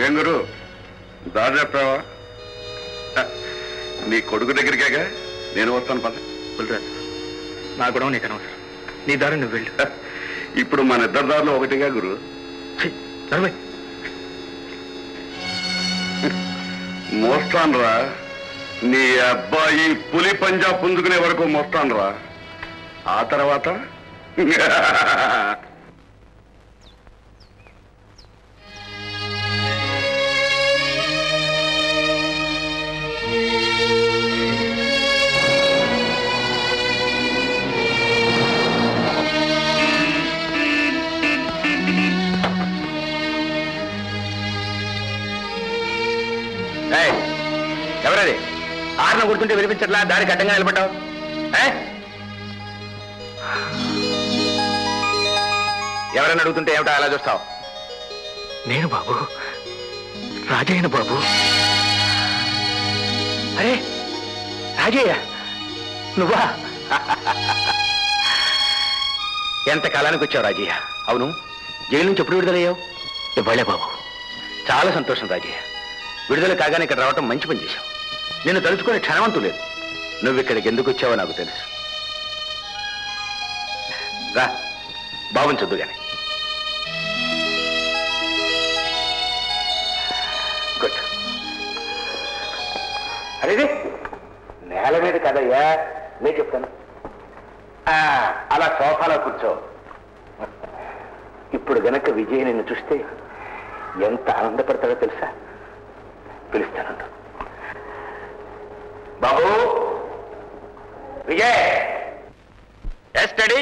ఏం గురు దారి చెప్పావా? నీ కొడుకు దగ్గరికేగా నేను వస్తాను. పద బుల్రాజ్, నా కూడా నీకు అనవసరం. నీ దారి నువ్వు వెళ్ళు. ఇప్పుడు మన ఇద్దరు దారిలో ఒకటిగా గురు. మోస్తాన్రా, నీ అబ్బాయి పులి పంజా పుంజుకునే వరకు మోస్తాన్రా. ఆ తర్వాత ఎవరది? ఆరున గుర్తుంటే వినిపించట్లా, దారికి అడ్డంగా నిలబడ్డావు. ఎవరైనా అడుగుతుంటే ఏమిటా అలా చూస్తావు? నేను బాబు, రాజయ్యను బాబు. అరే రాజయ్య, నువ్వా? ఎంత కాలానికి వచ్చావు రాజయ్య? అవును, జైలు నుంచి ఎప్పుడు విడుదలయ్యావు? ఇవ్వలే బాబు. చాలా సంతోషం రాజయ్య. విడుదల కాగానే ఇక్కడ రావటం మంచి పని చేశావు. నిన్ను తలుచుకునే క్షణమంతూ లేదు. నువ్వు ఇక్కడికి ఎందుకు వచ్చావో నాకు తెలుసు. రా, బాబుని చూద్దు గాని. గుడ్. అరేది నేల మీద కదయ్యా, నేను చెప్తాను. అలా సోఫాలో కూర్చో. ఇప్పుడు గనక విజయ్ నిన్ను చూస్తే ఎంత ఆనందపడతాడో తెలుసా? పిలుస్తానంట. బాబు, విజయ్. Yes daddy.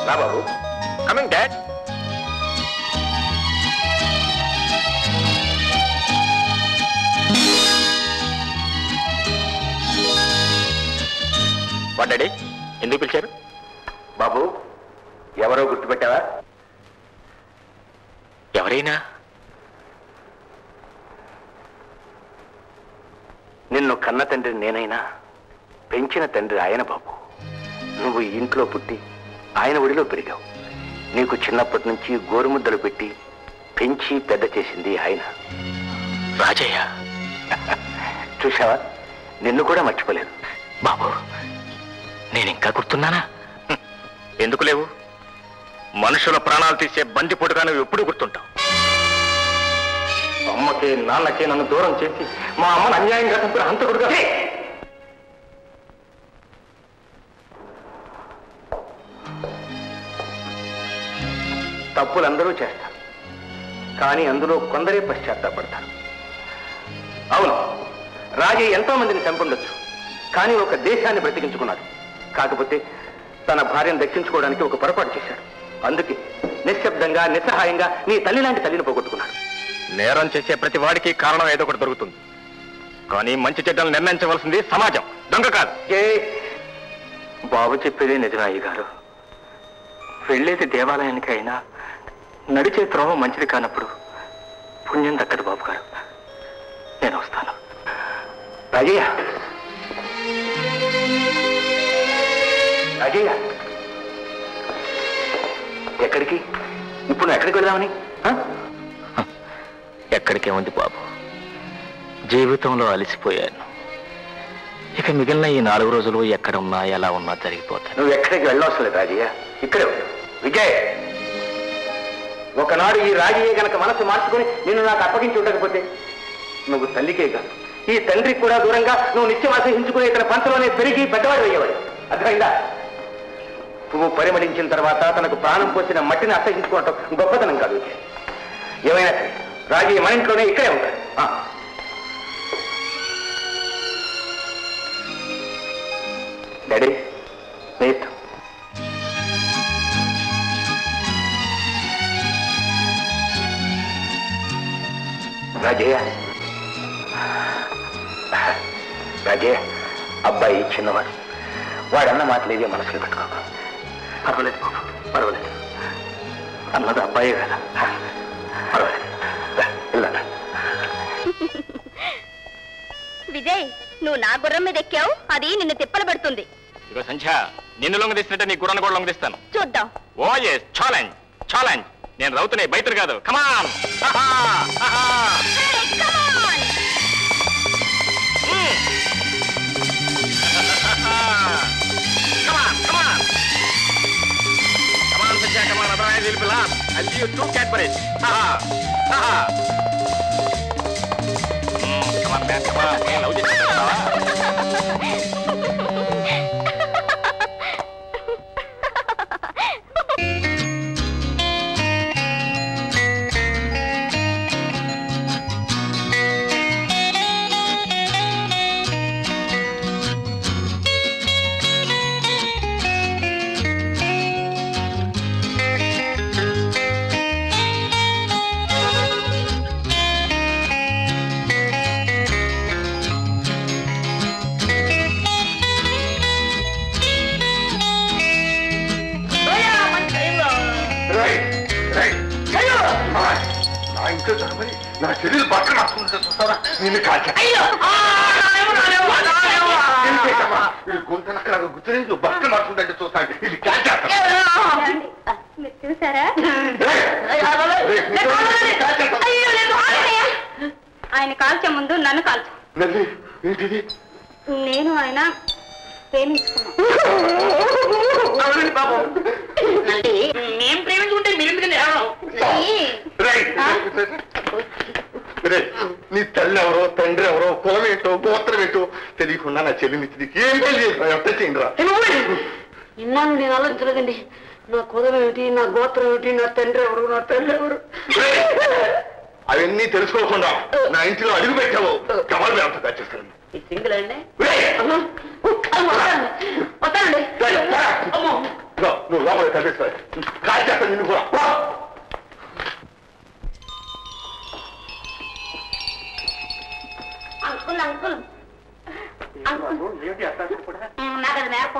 రా బాబు. Coming dad. డాడీ, ఎందుకు పిలిచారు? బాబు, ఎవరో గుర్తుపెట్టావా? ఎవరైనా? నిన్ను కన్న తండ్రి నేనైనా పెంచిన తండ్రి ఆయన బాబు. నువ్వు ఇంట్లో పుట్టి ఆయన ఒడిలో పెరిగావు. నీకు చిన్నప్పటి నుంచి గోరుముద్దలు పెట్టి పెంచి పెద్ద చేసింది ఆయన. రాజయ్య. చూశావా, నిన్ను కూడా మర్చిపోలేదు. బాబు, నేను ఇంకా గుర్తున్నానా? ఎందుకు లేవు? మనుషుల ప్రాణాలు తీసే బందిపోటుగా నువ్వు ఎప్పుడు గుర్తుంటావు. అమ్మకే నాన్నకే నన్ను దూరం చేసి మా అమ్మను అన్యాయంగా చంపిన హంతకుడుగా. తప్పులందరూ చేస్తారు, కానీ అందులో కొందరే పశ్చాత్తాపడతారు. అవును, రాజయ్య ఎంతో మందిని చంపుండొచ్చు, కానీ ఒక దేశాన్ని బ్రతికించుకున్నాడు. కాకపోతే తన భార్యను దక్కించుకోవడానికి ఒక పొరపాటు చేశాడు. అందుకే నిశ్శబ్దంగా నిస్సహాయంగా నీ తల్లి లాంటి తల్లిని పోగొట్టుకున్నాడు. నేరం చేసే ప్రతి వాడికి కారణం ఏదో ఒకటి దొరుకుతుంది, కానీ మంచి చెడ్డలు నిర్ణయించవలసింది సమాజం, దొంగ కాదు. బాబు చెప్పేదే నిజమే అయ్య గారు. వెళ్ళేది దేవాలయానికి అయినా నడిచే త్రోవ మంచిది కానప్పుడు పుణ్యం దక్కదు బాబు గారు. నేను వస్తాను. రాజయ్య, రాజయ్య, ఎక్కడికి? ఇప్పుడు ఎక్కడికి వెళ్దామని? ఎక్కడికే ఉంది బాబు, జీవితంలో అలసిపోయాను. ఇక మిగిలిన ఈ 4 రోజులు ఎక్కడ ఉన్నా ఎలా ఉన్నా జరిగిపోతాను. నువ్వు ఎక్కడికి వెళ్ళవసరం లేదు రాజయ్య, ఇక్కడే. విజయ్, ఒకనాడు ఈ రాజయ్య గనక మనసు మార్చుకుని నిన్ను నాకు అప్పగించి ఉండకపోతే నువ్వు తల్లికే కాదు, ఈ తండ్రికి కూడా దూరంగా నువ్వు నిత్యం అసహించుకుని ఇతర పంచలోనే పెరిగి పెద్దవాడు అయ్యేవాడు. అర్థమైందా? పువ్వు పరిమళించిన తర్వాత తనకు ప్రాణం పోసిన మట్టిని అసహించుకోవటం గొప్పతనం కాదు. ఏమైనా సరే రాజయ్య మన ఇంట్లోనే ఇక్కడే ఉంటాడు. డాడీ, నీ ఇష్టం. రాజయ్య, రాజయ్య, అబ్బాయి చిన్నవాడు, వాడన్న మాటలేదే మనసులో పెట్టుకోక. పర్వాలేదు బాబు, పర్వాలేదు. అన్నది అబ్బాయే కదా, పర్వాలేదు. విజయ్, నువ్వు నా గుర్రం మీద ఎక్కావు, అది నిన్ను తిప్పలు పెడుతుంది. ఇగో సంధ్య, నిన్ను లొంగదీసినట్టే నీ గుర్రాన్ని కూడా లొంగదీస్తాను. చూద్దాం. ఓ ఎస్, ఛాలెంజ్ ఛాలెంజ్. నేను రౌతునే, బయటరు కాదు. కమాన్. Come on, otherwise we'll be lost. I'll give you 2 Cadburys. Come on, man, come on. Hey, love this. నా శరీరం బట్టలు రాసుకుంటే చూస్తారా, నిన్ను కాల్చా గొంతనక్కడ గుర్తు బట్టలు మార్చుకుంటే చూస్తాను, ఇది కాల్చేస్తా. చూసారా, ఆయన కాల్చే ముందు నన్ను కాల్చు. ఏంటిది? నేను ఆయన ప్రేమించుకున్నాను. మేము ప్రేమించుకుంటే మీరు నీ తల్లి ఎవరో తండ్రి ఎవరో కులం ఏంటో గోత్రం ఏంటో తెలియకుండా నా చెల్లిని ఏం పెళ్లి చేయండి రా. ఇన్నాను నేను ఆలోచించలేదండి. నా కులం ఏమిటి, నా గోత్రం ఏమిటి, నా తండ్రి ఎవరు, నా తల్లి ఎవరు, అవన్నీ తెలుసుకోకుండా నా ఇంటిలో అడుగు పెట్టావు, కమల్ వేంత తెచ్చేస్తాను. సింగిల్ అండి. వస్తానండి. నువ్వు లోపల కనిపిస్తావు, కాల్చేస్తాను నిన్ను కూడా. అంకుల్ అంకుల్ నాకు అది నేర్ప.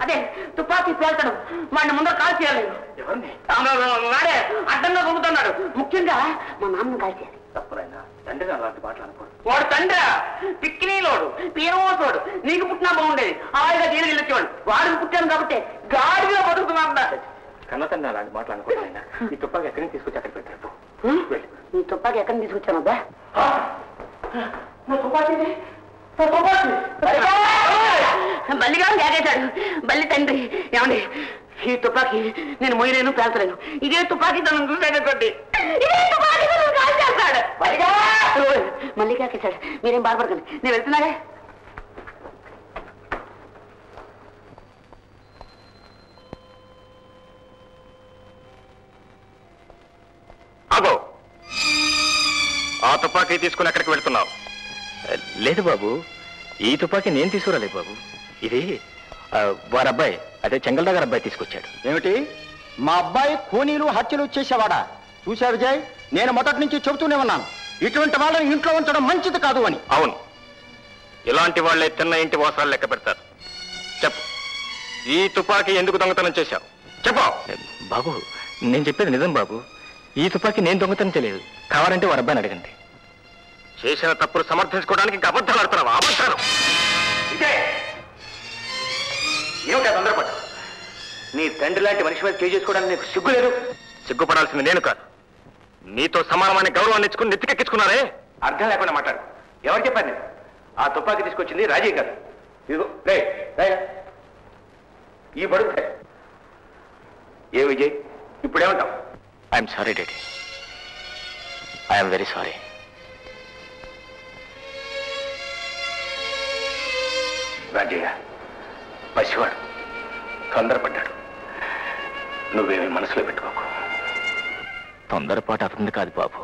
అదే తుపాకీ పేల్చడం, వాడిని ముందర కాల్ చేయాలి. వాడే అడ్డంగా దొంగతున్నాడు. ముఖ్యంగా మా నాన్నను కాల్ చేయాలి. తప్పురైనా తండ్రి అలాంటి మాటలు అనుకోడు. వాడు తండ్రి పిక్కినీలోడు, పేమోసోడు. నీకు పుట్టినా బాగుండేది, హాయిగా జైలు వెళ్ళొచ్చేవాడు. వాడికి పుట్టాను కాబట్టి గాడిగా బతుకుతున్నా. కన్న తండ్రి అలాంటి మాటలు అనుకోడు. అయినా ఈ తుపాకి ఎక్కడి నుంచి తీసుకొచ్చి అక్కడ పెట్టారు. నీ తుపాకీ ఎక్కడి నుంచి తీసుకొచ్చాను అబ్బా? బల్లిగా కేకేశాడు. బల్లి తండ్రి, ఏమండి ఈ తుపాకీ నేను మొయ్యలేను, పేల్చలేను. ఇదే తుపాకీ తనను చూసేటటువంటి కాల్చేస్తాడు. మళ్ళీ కేకేశాడు. మీరేం బాధపడకండి, నేను వెళ్తున్నాగా. ఆగో, ఆ తుపాకీ తీసుకుని ఎక్కడికి వెళ్తున్నావు? లేదు బాబు, ఈ తుపాకీ నేను తీసుకురాలేదు బాబు. ఇది వారి అబ్బాయి, అదే చెంగల్ దగ్గర అబ్బాయి తీసుకొచ్చాడు. ఏమిటి, మా అబ్బాయి ఖూనీలు హత్యలు చేసేవాడా? చూసా విజయ్, నేను మొదటి నుంచి చెబుతూనే ఉన్నాను, ఇటువంటి వాళ్ళని ఇంట్లో ఉంచడం మంచిది కాదు అని. అవును, ఇలాంటి వాళ్లే తిన్న ఇంటి వాసాలు లెక్క పెడతారు. చెప్పు, ఈ తుపాకీ ఎందుకు దొంగతనం చేశావు? చెప్పు బాబు. నేను చెప్పేది నిజం బాబు. ఈ తుపాకీ నేను దొంగతనం తెలియదు. కావాలంటే వారి అబ్బాయిని అడగండి. చేసిన తప్పులు సమర్థించుకోవడానికి ఇంకా అబద్ధాలు ఆడుతున్నావా? అబద్ధాలు. ఏమిటా తొందరపడ్డా? నీ తండ్రి లాంటి మనిషి మీద చేసుకోవడానికి నీకు సిగ్గు లేదు? సిగ్గుపడాల్సింది నేను కాదు, నీతో సమానమైన గౌరవాన్ని ఇచ్చుకుని నెత్తికెక్కించుకున్నారే. అర్థం లేకుండా మాట్లాడు. ఎవరు చెప్పారు నేను? ఆ తుపాకీ తీసుకొచ్చింది రాజీ కాదు. ఇదిగో ఈ బడుగు. ఏ విజయ్, ఇప్పుడేమంటావు? I'm sorry daddy, I'm very sorry. Rajayya పసివాడు, తొందరపడ్డాడు. నువ్వేమీ మనసులో పెట్టుకోకు. తొందరపాటు అతనిది కాదు బాబు,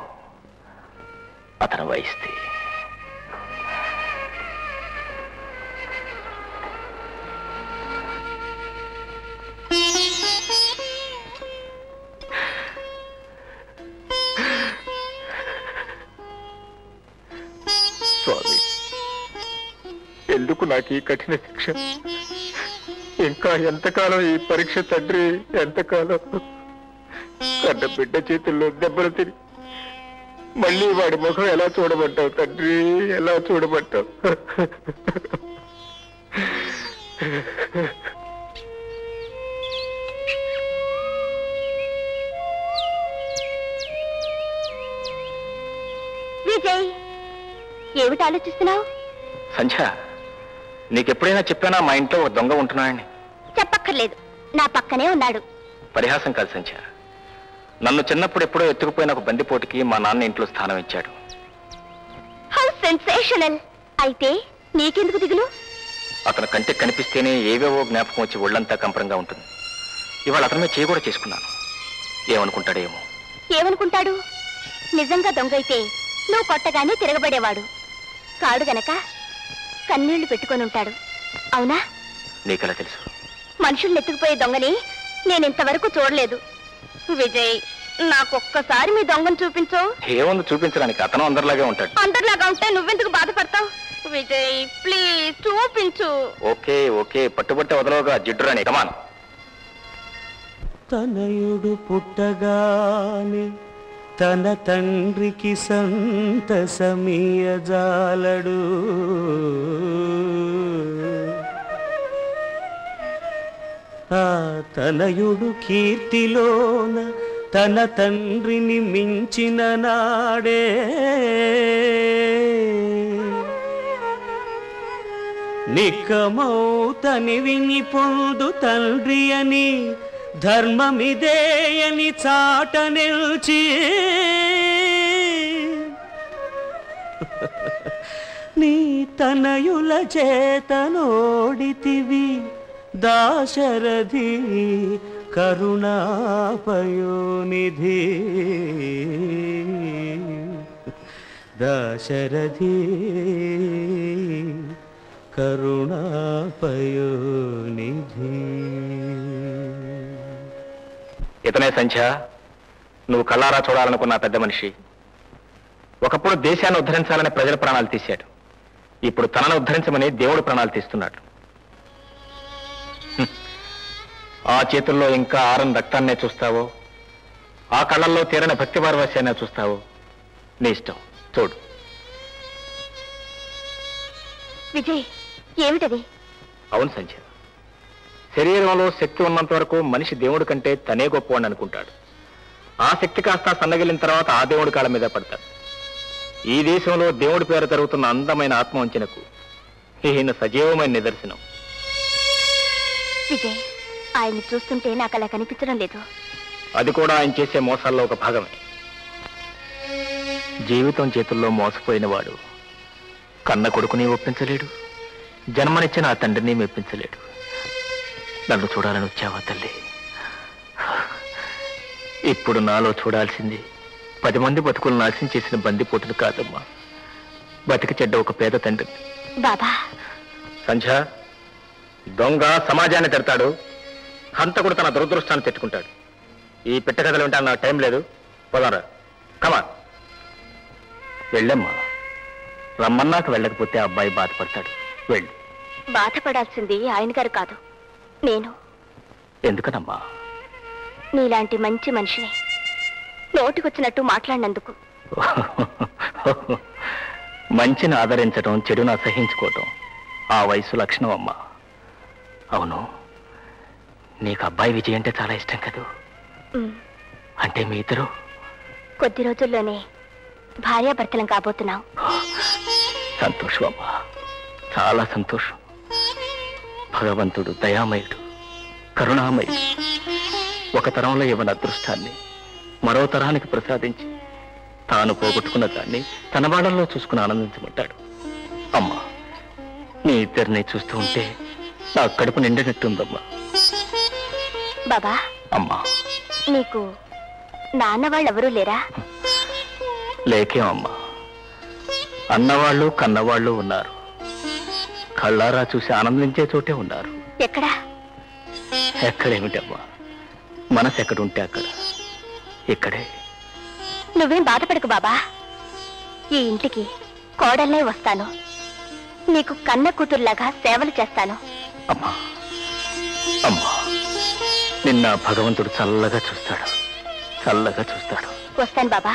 అతని వయస్తి. ఎందుకు నాకు ఈ కఠిన శిక్ష? ఇంకా ఎంతకాలం ఈ పరీక్ష తండ్రి? ఎంతకాలం? కన్న బిడ్డ చేతుల్లో దెబ్బలు తిని మళ్ళీ వాడి ముఖం ఎలా చూడమంటావు తండ్రి? ఎలా చూడమంటావు? విజయ్, ఏమిటి ఆలోచిస్తున్నావు? సంధ్య, నీకెప్పుడైనా చెప్పానా మా ఇంట్లో ఒక దొంగ ఉంటున్నాడని? చెప్పక్కర్లేదు, నా పక్కనే ఉన్నాడు. పరిహాసం కాదు సంధ్య. నన్ను చిన్నప్పుడు ఎప్పుడో ఎత్తుకుపోయిన ఒక బందిపోటుకి మా నాన్న ఇంట్లో స్థానం ఇచ్చాడు. How sensational! అయితే నీకెందుకు దిగులు? అతను కంటికి కనిపిస్తేనే ఏవేవో జ్ఞాపకం వచ్చి ఒళ్ళంతా కంపరంగా ఉంటుంది. ఇవాళ అతని మీద చేయి కూడా చేసుకున్నాను. ఏమనుకుంటాడేమో. ఏమనుకుంటాడు? నిజంగా దొంగ అయితే నువ్వు కొట్టగానే తిరగబడేవాడు కాడు గనక కన్నీళ్లు పెట్టుకొని ఉంటాడు. అవునా? నీకెలా తెలుసు? మనుషుల్ని ఎత్తుకుపోయే దొంగని నేనింతవరకు చూడలేదు. విజయ్, నాకొక్కసారి మీ దొంగను చూపించు. ఏముంది చూపించడానికి? అతను అందరిలాగే ఉంటాడు. అందరిలాగా ఉంటే నువ్వెందుకు బాధపడతావు? విజయ్, ప్లీజ్ చూపించు. ఓకే ఓకే, పట్టుబట్టే వదలవుగా జిడ్డురాని. కమాన్. తనయుడు పుట్టగానే తన తండ్రికి సంతసమియజాలడు. ఆ తనయుడు కీర్తిలోన తన తండ్రిని మించిన నాడే నిక్కమౌతని విని పొందు తండ్రి అని ధర్మమిదేయని చాట నిల్చి నీ తనయుల చేత నోడితివి దాశరథి కరుణాపయోనిధి. దాశరథి కరుణాపయోనిధి. ఇతనే సంధ్య, నువ్వు కళ్ళారా చూడాలనుకున్న పెద్ద మనిషి. ఒకప్పుడు దేశాన్ని ఉద్ధరించాలని ప్రజల ప్రాణాలు తీశాడు. ఇప్పుడు తనను ఉద్ధరించమని దేవుడు ప్రాణాలు తీస్తున్నాడు. ఆ చేతుల్లో ఇంకా ఆరని రక్తాన్నే చూస్తావో, ఆ కళ్ళల్లో తీరని భక్తి పారవశ్యాన్నే చూస్తావో నీ ఇష్టం. చూడు. విజయ్, ఏమిటది? అవును సంధ్య, శరీరంలో శక్తి ఉన్నంత వరకు మనిషి దేవుడి కంటే తనే గొప్పవాడిని అనుకుంటాడు. ఆ శక్తి కాస్త సన్నగిలిన తర్వాత ఆ దేవుడి కాళ్ళ మీద పడతాడు. ఈ దేశంలో దేవుడి పేరు జరుగుతున్న అందమైన ఆత్మవంచనకు ఈయన సజీవమైన నిదర్శనం. విజయ్, ఆయన్ని చూస్తుంటే నాకు అలా కనిపించడం లేదు. అది కూడా ఆయన చేసే మోసాల్లో ఒక భాగమే. జీవితం చేతుల్లో మోసపోయిన వాడు కన్న కొడుకుని ఒప్పించలేడు, జన్మనిచ్చిన ఆ తండ్రిని మెప్పించలేడు. నన్ను చూడాలని వచ్చావా తల్లి? ఇప్పుడు నాలో చూడాల్సింది 10 మంది బతుకులు నాశనం చేసిన బందిపోటును కాదమ్మా, బతికి చెడ్డ ఒక పేద తండ్రిని. బాబా. సంధ్య, దొంగ సమాజాన్ని తిడతాడు, హంతకుడు తన దురదృష్టాన్ని తిట్టుకుంటాడు. ఈ పిట్ట కథలు వింటే నాకు టైం లేదు. పోదారా, కమా. వెళ్ళమ్మా. రమ్మన్నాక వెళ్ళకపోతే ఆ అబ్బాయి బాధపడతాడు. వెళ్ళి. బాధపడాల్సింది ఆయన గారు కాదు, నేను. ఎందుకనమ్మా? నీలాంటి మంచి మనిషిని నోటికొచ్చినట్టు మాట్లాడినందుకు. మంచిని ఆదరించడం, చెడును అసహించుకోవటం ఆ వయసు లక్షణం అమ్మా. అవును, నీకు అబ్బాయి విజయ్ అంటే చాలా ఇష్టం కదూ? అంటే మీ ఇద్దరు కొద్ది రోజుల్లోనే భార్యాభర్తలం కాబోతున్నాం. సంతోషం అమ్మా, చాలా సంతోషం. భగవంతుడు దయామయుడు, కరుణామయుడు. ఒక తరంలో ఇవ్వని అదృష్టాన్ని మరో తరానికి ప్రసాదించి తాను పోగొట్టుకున్న దాన్ని తన వాళ్ళల్లో చూసుకుని ఆనందించమంటాడు. అమ్మా, మీ ఇద్దరిని చూస్తూ ఉంటే నా కడుపు నిండినట్టుందమ్మా. బాబా. అమ్మా, నీకు నాన్న వాళ్ళెవరూ లేరా? లేకేమమ్మా, అన్నవాళ్ళు కన్నవాళ్ళు ఉన్నారు. కళ్ళారా చూసి ఆనందించే చోటే ఉన్నారు. ఎక్కడా? ఎక్కడేమిటమ్మా, మనసు ఎక్కడుంటే అక్కడ. ఇక్కడే. నువ్వేం బాధపడకు బాబా, ఈ ఇంటికి కోడల్నే వస్తాను. నీకు కన్న కూతురులాగా సేవలు చేస్తాను. అమ్మా అమ్మా, నిన్న భగవంతుడు చల్లగా చూస్తాడు, చల్లగా చూస్తాడు. వస్తాను బాబా.